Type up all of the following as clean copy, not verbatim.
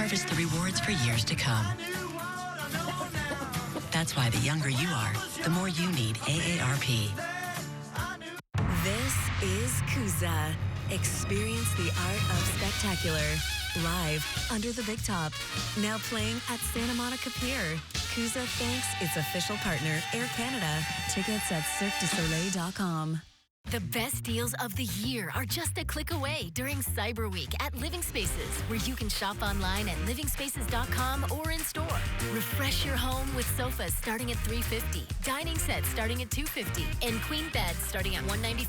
harvest the rewards for years to come. That's why the younger you are, the more you need AARP. This is Kuza. Experience the art of spectacular. Live under the big top. Now playing at Santa Monica Pier. Kuza thanks its official partner, Air Canada. Tickets at CirqueDuSoleil.com. The best deals of the year are just a click away during Cyber Week at Living Spaces, where you can shop online at livingspaces.com or in store. Refresh your home with sofas starting at $350, dining sets starting at $250, and queen beds starting at $195.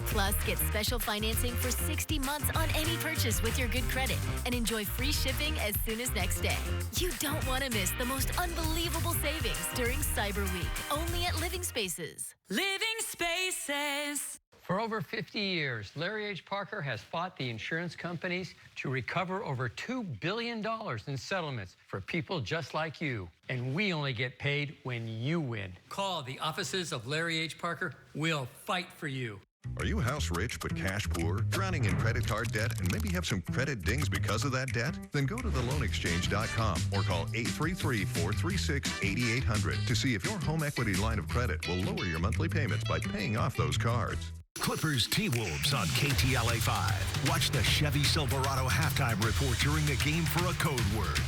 Plus, get special financing for 60 months on any purchase with your good credit, and enjoy free shipping as soon as next day. You don't want to miss the most unbelievable savings during Cyber Week, only at Living Spaces. Living Spaces. For over 50 years, Larry H. Parker has fought the insurance companies to recover over $2 billion in settlements for people just like you. And we only get paid when you win. Call the offices of Larry H. Parker. We'll fight for you. Are you house rich but cash poor, drowning in credit card debt, and maybe have some credit dings because of that debt? Then go to theloanexchange.com or call 833-436-8800 to see if your home equity line of credit will lower your monthly payments by paying off those cards. Clippers T-Wolves on KTLA 5. Watch the Chevy Silverado halftime report during the game for a code word.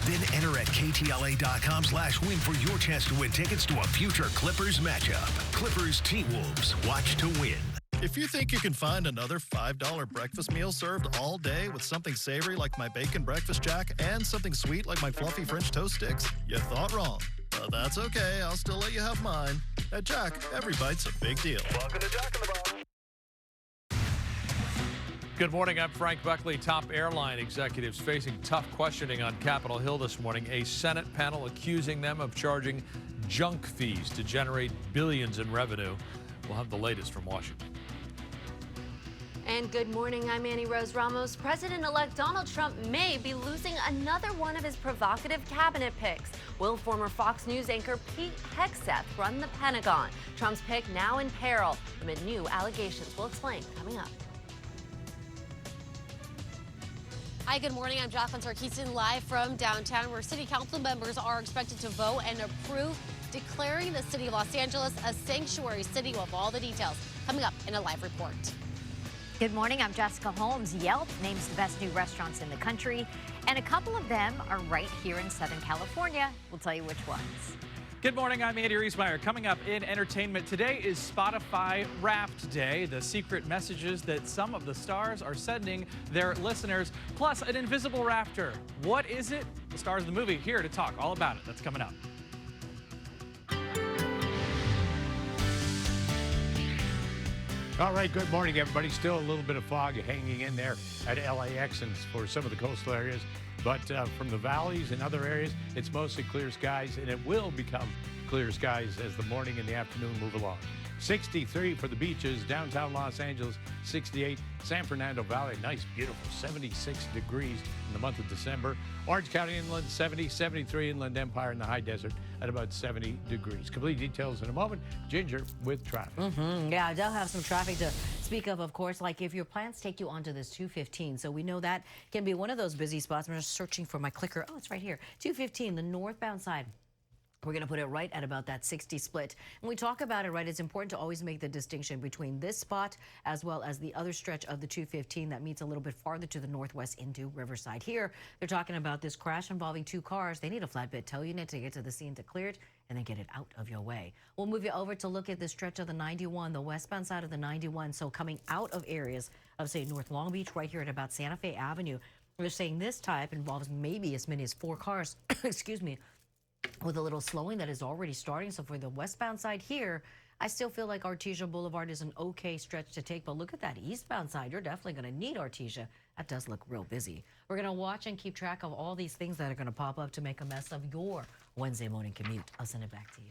Then enter at KTLA.com/win for your chance to win tickets to a future Clippers matchup. Clippers T-Wolves. Watch to win. If you think you can find another $5 breakfast meal served all day with something savory like my bacon breakfast jack and something sweet like my fluffy French toast sticks, you thought wrong. But that's okay. I'll still let you have mine. At Jack, every bite's a big deal. Welcome to Jack in the Box. Good morning. I'm Frank Buckley. Top airline executives facing tough questioning on Capitol Hill this morning. A Senate panel accusing them of charging junk fees to generate billions in revenue. We'll have the latest from Washington. And good morning, I'm Annie Rose Ramos. President-elect Donald Trump may be losing another one of his provocative cabinet picks. Will former Fox News anchor Pete Hegseth run the Pentagon? Trump's pick now in peril amid new allegations. We'll explain coming up. Hi, good morning. I'm Jacqueline Sarkeesian live from downtown, where city council members are expected to vote and approve declaring the city of Los Angeles a sanctuary city. With all the details coming up in a live report. Good morning, I'm Jessica Holmes. Yelp names the best new restaurants in the country, and a couple of them are right here in Southern California. We'll tell you which ones. Good morning, I'm Andy Riesmeyer. Coming up in entertainment, today is Spotify Wrapped Day, the secret messages that some of the stars are sending their listeners, plus an invisible rafter. What is it? The stars of the movie here to talk all about it. That's coming up. All right, good morning, everybody. Still a little bit of fog hanging in there at LAX and for some of the coastal areas. But from the valleys and other areas, it's mostly clear skies, and it will become clear skies as the morning and the afternoon move along. 63 for the beaches, downtown Los Angeles, 68. San Fernando Valley, nice, beautiful, 76 degrees in the month of December. Orange County Inland, 70, 73 Inland Empire in the high desert at about 70 degrees. Complete details in a moment. Ginger with traffic. Yeah, they'll have some traffic to speak of course, like if your plans take you onto this 215. So we know that can be one of those busy spots. I'm just searching for my clicker. Oh, it's right here. 215, the northbound side. We're going to put it right at about that 60 split. When we talk about it, right, it's important to always make the distinction between this spot as well as the other stretch of the 215 that meets a little bit farther to the northwest into Riverside. Here, they're talking about this crash involving two cars. They need a flatbed tow unit to get to the scene to clear it and then get it out of your way. We'll move you over to look at the stretch of the 91, the westbound side of the 91. So coming out of areas of, say, North Long Beach, right here at about Santa Fe Avenue. We're saying this type involves maybe as many as 4 cars, excuse me, with a little slowing that is already starting. So for the westbound side here, I still feel like Artesia Boulevard is an okay stretch to take. But look at that eastbound side. You're definitely going to need Artesia. That does look real busy. We're going to watch and keep track of all these things that are going to pop up to make a mess of your Wednesday morning commute. I'll send it back to you.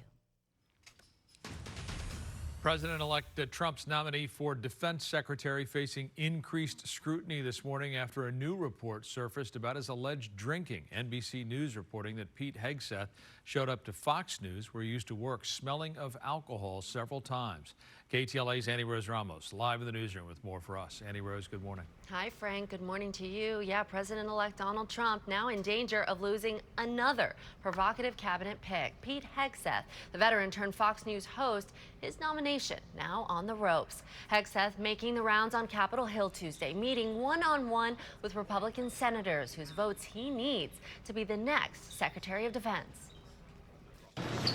President-elect Trump's nominee for defense secretary facing increased scrutiny this morning after a new report surfaced about his alleged drinking. NBC News reporting that Pete Hegseth showed up to Fox News, where he used to work, smelling of alcohol several times. KTLA's Annie Rose Ramos, live in the newsroom with more for us. Annie Rose, good morning. Hi, Frank. Good morning to you. Yeah, President-elect Donald Trump now in danger of losing another provocative cabinet pick. Pete Hegseth, the veteran turned Fox News host, his nomination now on the ropes. Hegseth making the rounds on Capitol Hill Tuesday, meeting one-on-one with Republican senators whose votes he needs to be the next Secretary of Defense.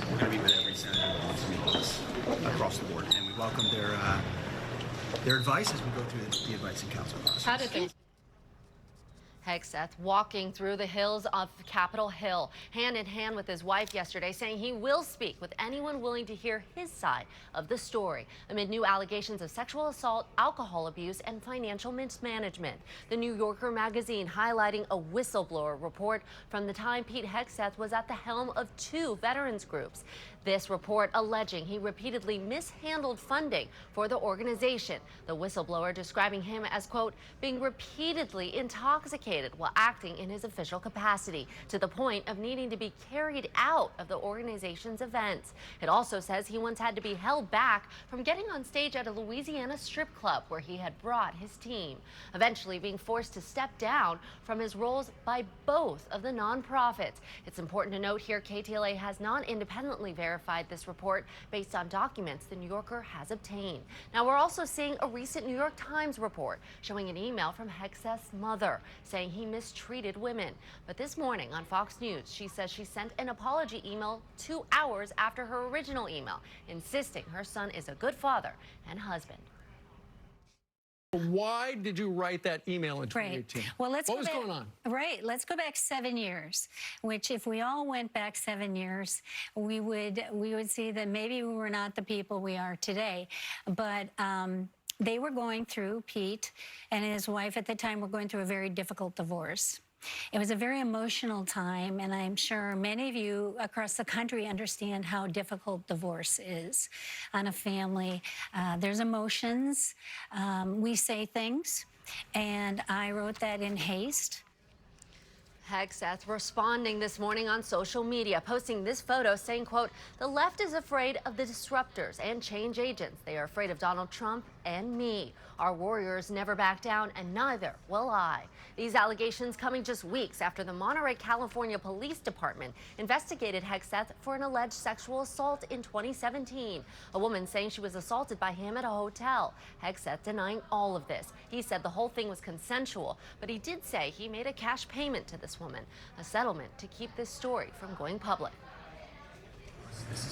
We're going to meet with every senator that wants to meet with us across the board, and we welcome their advice as we go through the advice and counsel process. How did things? Hegseth walking through the hills of Capitol Hill, hand in hand with his wife yesterday, saying he will speak with anyone willing to hear his side of the story amid new allegations of sexual assault, alcohol abuse, and financial mismanagement. The New Yorker magazine highlighting a whistleblower report from the time Pete Hegseth was at the helm of 2 veterans groups. This report alleging he repeatedly mishandled funding for the organization. The whistleblower describing him as, quote, being repeatedly intoxicated while acting in his official capacity to the point of needing to be carried out of the organization's events. It also says he once had to be held back from getting on stage at a Louisiana strip club where he had brought his team, eventually being forced to step down from his roles by both of the nonprofits. It's important to note here KTLA has not independently verified this report based on documents the New Yorker has obtained. Now, we're also seeing a recent New York Times report showing an email from Hegseth's mother saying he mistreated women. But this morning on Fox News, she says she sent an apology email 2 hours after her original email, insisting her son is a good father and husband. Why did you write that email in 2018? Right. Well, what was going on? Right. Let's go back 7 years, which if we all went back 7 years, we would see that maybe we were not the people we are today. But they were going through, Pete and his wife at the time were going through a very difficult divorce. It was a very emotional time, and I'm sure many of you across the country understand how difficult divorce is on a family. There's emotions. We say things, and I wrote that in haste. Hegseth responding this morning on social media, posting this photo saying, quote, the left is afraid of the disruptors and change agents. They are afraid of Donald Trump and me. Our warriors never back down, and neither will I. These allegations coming just weeks after the Monterey, California Police Department investigated Hegseth for an alleged sexual assault in 2017. A woman saying she was assaulted by him at a hotel. Hegseth denying all of this. He said the whole thing was consensual, but he did say he made a cash payment to this woman, a settlement to keep this story from going public.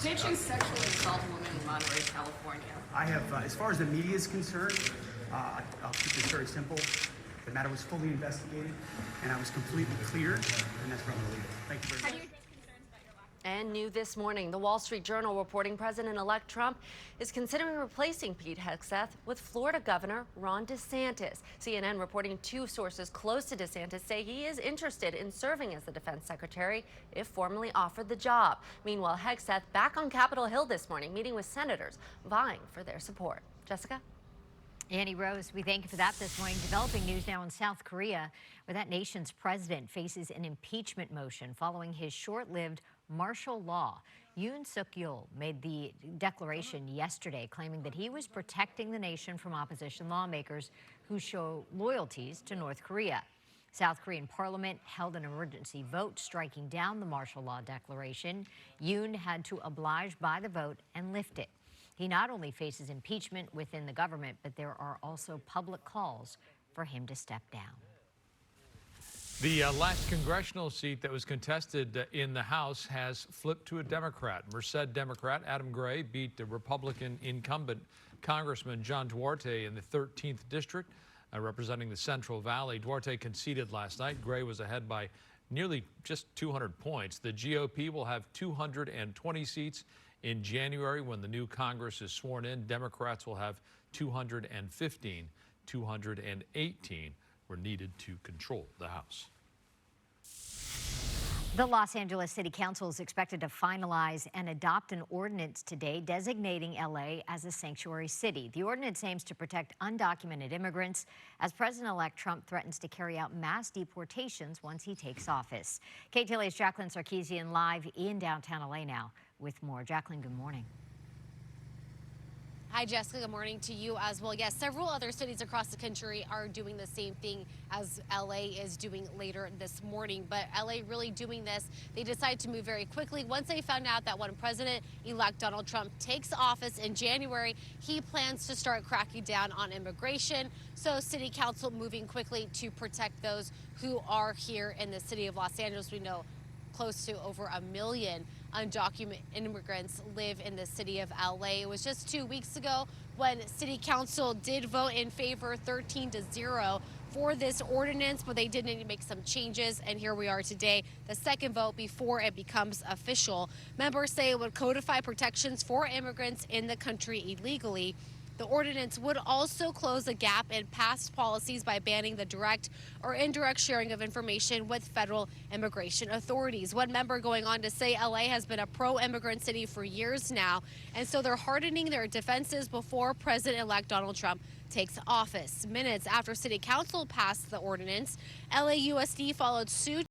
Did you sexually assault a woman in Monterey, California? I have, as far as the media is concerned, I'll keep this very simple. The matter was fully investigated, and I was completely cleared, and that's where I'm going to leave it. Thank you very much. And new this morning, the Wall Street Journal reporting President-elect Trump is considering replacing Pete Hegseth with Florida Governor Ron DeSantis. CNN reporting 2 sources close to DeSantis say he is interested in serving as the defense secretary if formally offered the job. Meanwhile, Hegseth back on Capitol Hill this morning, meeting with senators vying for their support. Jessica? Annie Rose, we thank you for that this morning. Developing news now in South Korea, where that nation's president faces an impeachment motion following his short-lived martial law. Yoon Suk-yeol made the declaration yesterday, claiming that he was protecting the nation from opposition lawmakers who show loyalties to North Korea. South Korean parliament held an emergency vote striking down the martial law declaration. Yoon had to oblige by the vote and lift it. He not only faces impeachment within the government, but there are also public calls for him to step down. The last congressional seat that was contested in the House has flipped to a Democrat. Merced Democrat Adam Gray beat the Republican incumbent Congressman John Duarte in the 13th District, representing the Central Valley. Duarte conceded last night. Gray was ahead by nearly just 200 points. The GOP will have 220 seats in January when the new Congress is sworn in. Democrats will have 215. 218 were needed to control the House. The Los Angeles City Council is expected to finalize and adopt an ordinance today designating LA as a sanctuary city. The ordinance aims to protect undocumented immigrants as President-elect Trump threatens to carry out mass deportations once he takes office. KTLA's Jacqueline Sarkeesian live in downtown LA now with more. Jacqueline, good morning. Hi, Jessica. Good morning to you as well. Yes, several other cities across the country are doing the same thing as LA is doing later this morning. But LA really doing this, they decided to move very quickly once they found out that when President-elect Donald Trump takes office in January, he plans to start cracking down on immigration. So City Council moving quickly to protect those who are here in the city of Los Angeles. We know close to over 1 million undocumented immigrants live in the city of LA. It was just 2 weeks ago when City Council did vote in favor 13-0 for this ordinance, but they did need to make some changes, and here we are today, the second vote before it becomes official. Members say it would codify protections for immigrants in the country illegally. The ordinance would also close a gap in past policies by banning the direct or indirect sharing of information with federal immigration authorities. One member going on to say LA has been a pro-immigrant city for years now, and so they're hardening their defenses before President-elect Donald Trump takes office. Minutes after City Council passed the ordinance, LAUSD followed suit